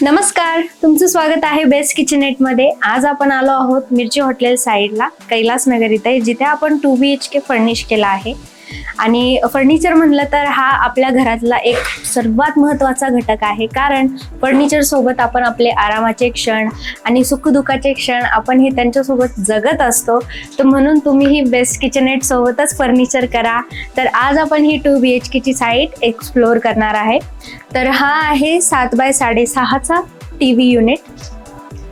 नमस्कार, तुमचं स्वागत आहे बेस्ट किचनेट मध्ये. आज आपण आलो आहोत मिरची हॉटेल साईडला, कैलास नगर इथे, जिथे आपण 2 BHK फर्निश केला आहे. आणि फर्निचर म्हणलं तर हा आपल्या घरातला एक सर्वात महत्त्वाचा घटक आहे, कारण फर्निचर सोबत आपण आपले आरामाचे क्षण आणि सुखदुःखाचे क्षण आपण हे त्यांच्यासोबत जगत असतो. तर म्हणून तुम्ही ही बेस्ट किचनेट सोबतच फर्निचर करा. तर आज आपण ही 2 BHK ची साईट एक्सप्लोअर करणार आहे. तर हा आहे 7 बाय 6.5चा TV युनिट.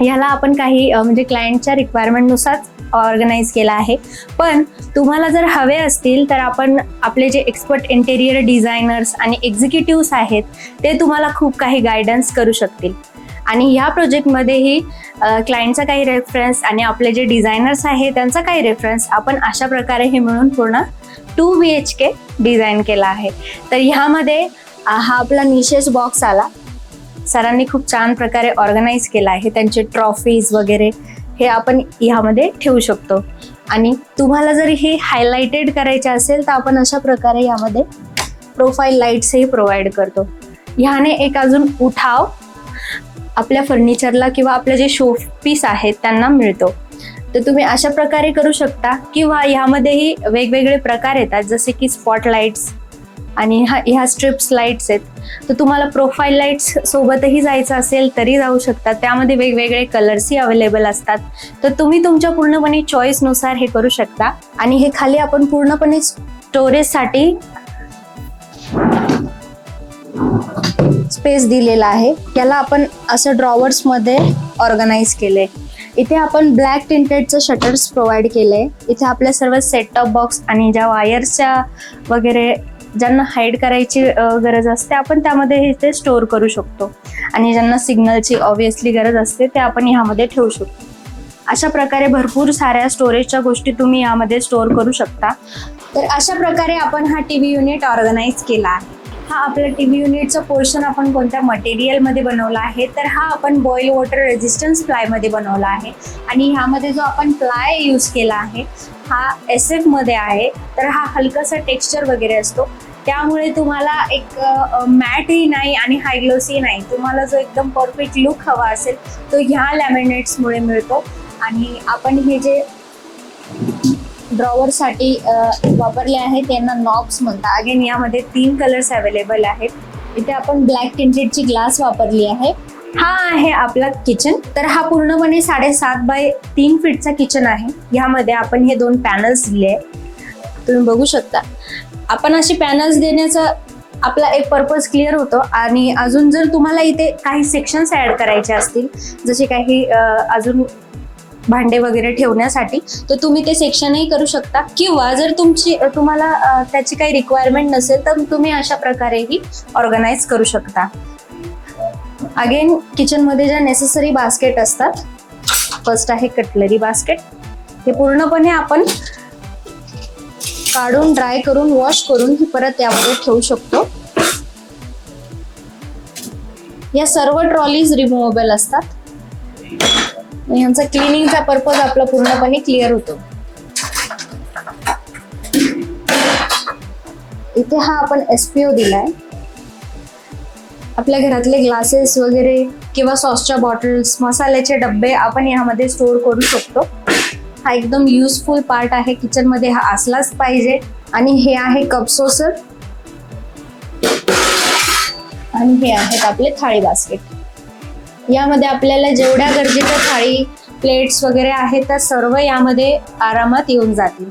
ह्याला आपण काही म्हणजे क्लायंटच्या रिक्वायरमेंटनुसार ऑर्गनाइज केला आहे. पण तुम्हाला जर हवे असतील तर आपण आपले जे एक्सपर्ट इंटेरियर डिझायनर्स आणि एक्झिक्युटिव्स आहेत ते तुम्हाला खूप काही गायडन्स करू शकतील. आणि ह्या प्रोजेक्टमध्येही क्लायंटचा काही रेफरन्स आणि आपले जे डिझायनर्स आहेत त्यांचा काही रेफरन्स आपण अशा प्रकारे हे मिळून पूर्ण 2 BHK डिझाईन केला आहे. तर ह्यामध्ये हा आपला निशेष बॉक्स आला. सरांनी खूप छान प्रकारे ऑर्गनाइज केला आहे. त्यांचे ट्रॉफीज वगैरे हे आपण ह्यामध्ये ठेवू शकतो. आणि तुम्हाला जर हे हायलाइटेड करायचे असेल तर आपण अशा प्रकारे यामध्ये प्रोफाईल लाईट्सही प्रोव्हाइड करतो. ह्याने एक अजून उठाव आपल्या फर्निचरला किंवा आपले जे शो पीस आहेत त्यांना मिळतो. तर तुम्ही अशा प्रकारे करू शकता. किंवा ह्यामध्येही वेगवेगळे प्रकार येतात, जसे की स्पॉट लाईट्स आणि ह्या स्ट्रिप्स लाईट्स आहेत. तर तुम्हाला प्रोफाईल लाईट्स सोबतही जायचं असेल तरी जाऊ शकतात. त्यामध्ये वेगवेगळे कलर्सही अवेलेबल असतात. तर तुम्ही तुमच्या पूर्णपणे चॉईसनुसार हे करू शकता. आणि हे खाली आपण पूर्णपणे स्टोरेजसाठी स्पेस दिलेला आहे. याला आपण असं ड्रॉवर्समध्ये ऑर्गनाइज केलंय. इथे आपण ब्लॅक टिंटेडचं शटर्स प्रोव्हाइड केलंय. इथे आपल्या सर्व सेट टॉप बॉक्स आणि ज्या वायर्सच्या वगैरे ज्यांना हाईड करायची गरज असते आपण त्यामध्ये हे ते स्टोअर करू शकतो. आणि ज्यांना सिग्नलची ऑब्विसली गरज असते ते आपण ह्यामध्ये ठेवू शकतो. अशा प्रकारे भरपूर साऱ्या स्टोरेजच्या गोष्टी तुम्ही यामध्ये स्टोअर करू शकता. तर अशा प्रकारे आपण हा TV युनिट ऑर्गनाइज केला आहे. हा आपल्या TV युनिटचा पोर्शन आपण कोणत्या मटेरियलमध्ये बनवला आहे, तर हा आपण बॉईल वॉटर रेजिस्टन्स प्लायमध्ये बनवला आहे. आणि ह्यामध्ये जो आपण प्लाय यूज केला आहे हा SF मध्ये आहे. तर हा हलकासा टेक्स्चर वगैरे असतो, त्यामुळे तुम्हाला एक मॅटही नाही आणि हाय ग्लोसी नाही. तुम्हाला जो एकदम परफेक्ट लुक हवा असेल तो ह्या लॅमिनेट्समुळे मिळतो. आणि आपण हे जे ड्रॉवरसाठी वापरले आहेत त्यांना नॉब्स म्हणतात. अगेन यामध्ये 3 कलर्स अवेलेबल आहेत. इथे आपण ब्लॅक टिंटेडची ग्लास वापरली आहे. हा आहे आपला किचन. तर हा पूर्णपणे 7.5 बाय 3 फीटचा किचन आहे. ह्यामध्ये आपण हे 2 पॅनल्स दिले आहे, तुम्ही बघू शकता. आपण अशी पॅनल्स देण्याचा आपला एक पर्पज क्लिअर होतो. आणि अजून जर तुम्हाला इथे काही सेक्शन्स ऍड करायचे असतील, जसे काही अजून भांडे वगैरे ठेवण्यासाठी, तर तुम्ही ते सेक्शनही करू शकता. किंवा जर तुम्हाला त्याची काही रिक्वायरमेंट नसेल तर तुम्ही अशा प्रकारेही ऑर्गनाइज करू शकता. अगेन किचनमध्ये ज्या नेसेसरी बास्केट असतात, फर्स्ट आहे कटलरी बास्केट. हे पूर्णपणे आपण काढून ड्राय करून वॉश करून परत यामध्ये ठेवू शकतो. या सर्व ट्रॉलीज रिमूव्हेबल असतात. यांचा क्लिनिंगचा पर्पज आपला पूर्णपणे क्लिअर होतो. इथे हा आपण SPO दिलाय. आपल्या घरातले ग्लासेस वगैरे किंवा सॉसच्या बॉटल्स, मसाल्याचे डब्बे आपण यामध्ये स्टोअर करू शकतो. हा एकदम युजफुल पार्ट आहे किचनमध्ये, हा असलाच पाहिजे. आणि हे आहे कप सॉसर आणि हे आहेत आपले थाळी बास्केट. यामध्ये आपल्याला जेवढ्या गरजेच्या थाळी प्लेट्स वगैरे आहेत त्या सर्व यामध्ये आरामात येऊन जातील.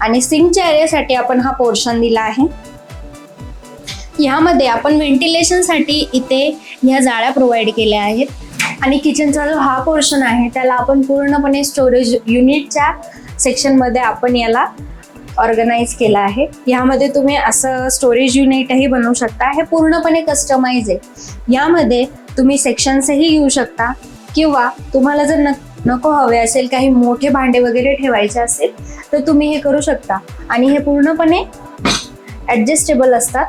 आणि सिंकच्या एरियासाठी आपण हा पोर्शन दिला आहे. ह्यामध्ये आपण व्हेंटिलेशनसाठी इथे ह्या जाळ्या प्रोव्हाइड केल्या आहेत. आणि किचनचा जो हा पोर्शन आहे त्याला आपण पूर्णपणे स्टोरेज युनिटच्या सेक्शनमध्ये आपण याला ऑर्गनाइज केला आहे. ह्यामध्ये तुम्ही असं स्टोरेज युनिटही बनवू शकता. हे पूर्णपणे कस्टमाइज आहे. यामध्ये तुम्ही सेक्शन्सही घेऊ शकता. किंवा तुम्हाला जर नको हवे असेल, काही मोठे भांडे वगैरे ठेवायचे असेल तर तुम्ही हे करू शकता. आणि हे पूर्णपणे ॲडजस्टेबल असतात.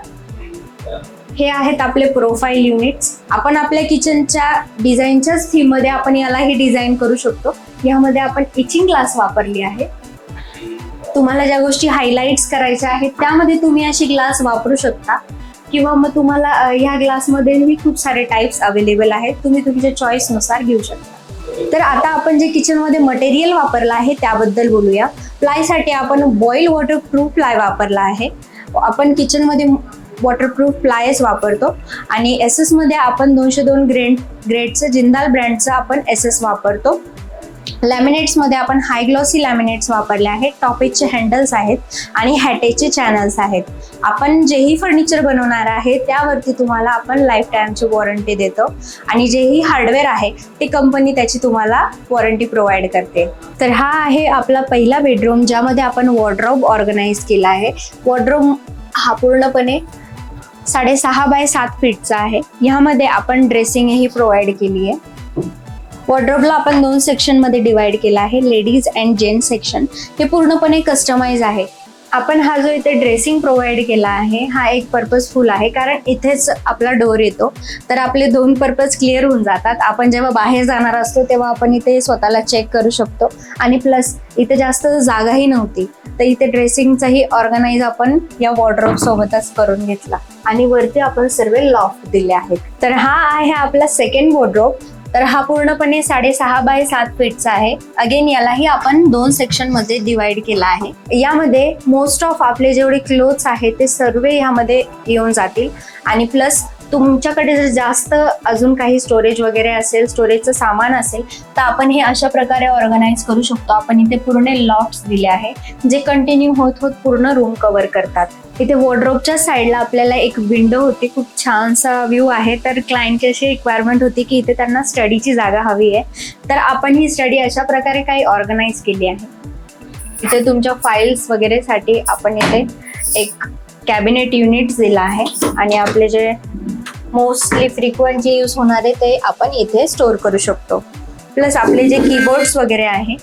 हे आहेत आपले प्रोफाईल युनिट्स. आपण आपल्या किचनच्या डिझाईनच्याच थीममध्ये आपण यालाही डिझाईन करू शकतो. यामध्ये आपण इचिंग ग्लास वापरली आहे. तुम्हाला ज्या गोष्टी हायलाइट्स करायच्या आहेत त्यामध्ये तुम्ही अशी ग्लास वापरू शकता. किंवा मग तुम्हाला ह्या ग्लासमध्येही खूप सारे टाईप्स अवेलेबल आहेत, तुम्ही तुमच्या चॉईसनुसार घेऊ शकता. तर आता आपण जे किचनमध्ये मटेरियल वापरलं आहे त्याबद्दल बोलूया. प्लायसाठी आपण बॉईल वॉटरप्रूफ प्लाय वापरला आहे. आपण किचनमध्ये वॉटरप्रूफ प्लायच वापरतो आणि SS मध्ये आपण 202 ग्रेडचं जिंदाल ब्रँडचं आपण SS वापरतो. लॅमिनेट्समध्ये आपण हाय ग्लॉसी लॅमिनेट्स वापरले आहेत. टॉपेजचे हँडल्स आहेत आणि हॅटेचे चॅनल्स आहेत. आपण जेही फर्निचर बनवणार आहे त्यावरती तुम्हाला आपण लाईफ टाईमची वॉरंटी देतो आणि जेही हार्डवेअर आहे ते कंपनी त्याची तुम्हाला वॉरंटी प्रोव्हाइड करते. तर हा आहे आपला पहिला बेडरूम, ज्यामध्ये आपण वॉर्डरोब ऑर्गनाइज केला आहे. वॉर्डरोब हा पूर्णपणे 6.5 बाय 7 फीटचा आहे. ह्यामध्ये आपण ड्रेसिंगही प्रोव्हाइड केली आहे. वॉर्डरोबला आपण 2 सेक्शनमध्ये डिवाइड केला आहे, लेडीज अँड जेंट्स सेक्शन. हे पूर्णपणे कस्टमाइज आहे. आपण हा जो इथे ड्रेसिंग प्रोव्हाइड केला आहे हा एक पर्पजफुल आहे, कारण इथेच आपला डोअर येतो, तर आपले 2 पर्पज क्लिअर होऊन जातात. आपण जेव्हा बाहेर जाणार असतो तेव्हा आपण इथे स्वतःला चेक करू शकतो आणि प्लस इथे जास्त जागाही नव्हती, तर इथे ड्रेसिंगचाही ऑर्गनाइज आपण या वॉर्डरोब सोबतच करून घेतला आणि वरती आपण सर्व लॉफ्ट दिले आहेत. तर हा आहे आपला सेकंड वॉर्डरोब. तर हा पूर्णपणे 6.5 बाय 7 फीटचा आहे. अगेन यालाही आपण 2 सेक्शन मध्ये डिवाइड केला आहे. यामध्ये मोस्ट ऑफ आपले जेवढे क्लोथ्स आहेत ते सर्व यामध्ये येऊन जातील आणि प्लस तुमच्याकडे जर जास्त अजून काही स्टोरेज वगैरे असेल, स्टोरेजचं सामान असेल, तर आपण हे अशा प्रकारे ऑर्गनाइज करू शकतो. आपण इथे पूर्ण लॉफ्ट्स दिले आहे जे कंटिन्यू होत पूर्ण रूम कव्हर करतात. इथे वॉर्डरोबच्या साईडला आपल्याला एक विंडो होती, खूप छानसा व्ह्यू आहे. तर क्लायंटची अशी रिक्वायरमेंट होती की इथे त्यांना स्टडीची जागा हवी आहे, तर आपण ही स्टडी अशा प्रकारे काही ऑर्गनाइज केली आहे. इथे तुमच्या फाईल्स वगैरेसाठी आपण इथे एक कॅबिनेट युनिट दिला आहे आणि आपले जे मोस्टली फ्रिक्वेंट जे यूज होणारे ते आपण इथे स्टोअर करू शकतो. प्लस आपले जे कीबोर्ड्स वगैरे आहे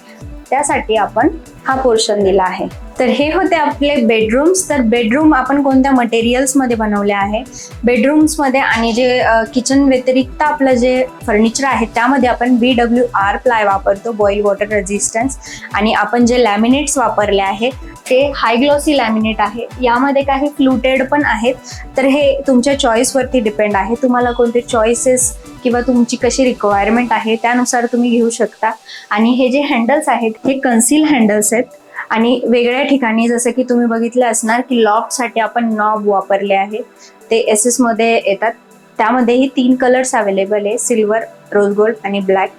त्यासाठी आपण हा पोर्शन दिला आहे. तर हे होते आपले बेडरूम्स. तर बेडरूम आपण कोणत्या मटेरियल्समध्ये बनवले आहे, बेडरूम्समध्ये आणि जे किचन व्यतिरिक्त आपलं जे फर्निचर आहे त्यामध्ये आपण BWR प्लाय वापरतो, बॉईल वॉटर रेजिस्टन्स. आणि आपण जे लॅमिनेट्स वापरले आहे ते हाय ग्लॉसी लॅमिनेट आहे. यामध्ये काही फ्लुटेड पण आहेत. तर हे तुमच्या चॉईसवरती डिपेंड आहे, तुम्हाला कोणते चॉईसेस किंवा तुमची कशी रिक्वायरमेंट आहे त्यानुसार तुम्ही घेऊ शकता. आणि हे जे हँडल्स आहेत हे कन्सील हँडल्स आहेत आणि वेगळ्या ठिकाणी जसं की तुम्ही बघितलं असणार की लॉकसाठी आपण नॉब वापरले आहे, ते SS मध्ये येतात. त्यामध्येही 3 कलर्स अवेलेबल आहे, सिल्वर, रोज गोल्ड आणि ब्लॅक.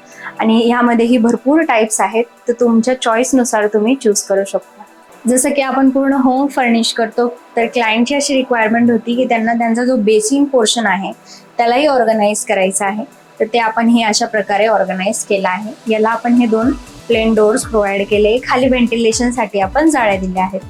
आणि ह्यामध्येही भरपूर टाईप्स आहेत, तर तुमच्या चॉईसनुसार तुम्ही चूज करू शकता. जसं की आपण पूर्ण होम फर्निश करतो, तर क्लायंटची अशी रिक्वायरमेंट होती की त्यांना त्यांचा जो बेसिन पोर्शन आहे त्यालाही ऑर्गनाइज करायचा आहे, तर ते आपण हे अशा प्रकारे ऑर्गनाइज केलं आहे. याला आपण हे 2 प्लेन डोअर्स प्रोव्हाइड केले. खाली व्हेंटिलेशनसाठी आपण जाळ्या दिल्या आहेत.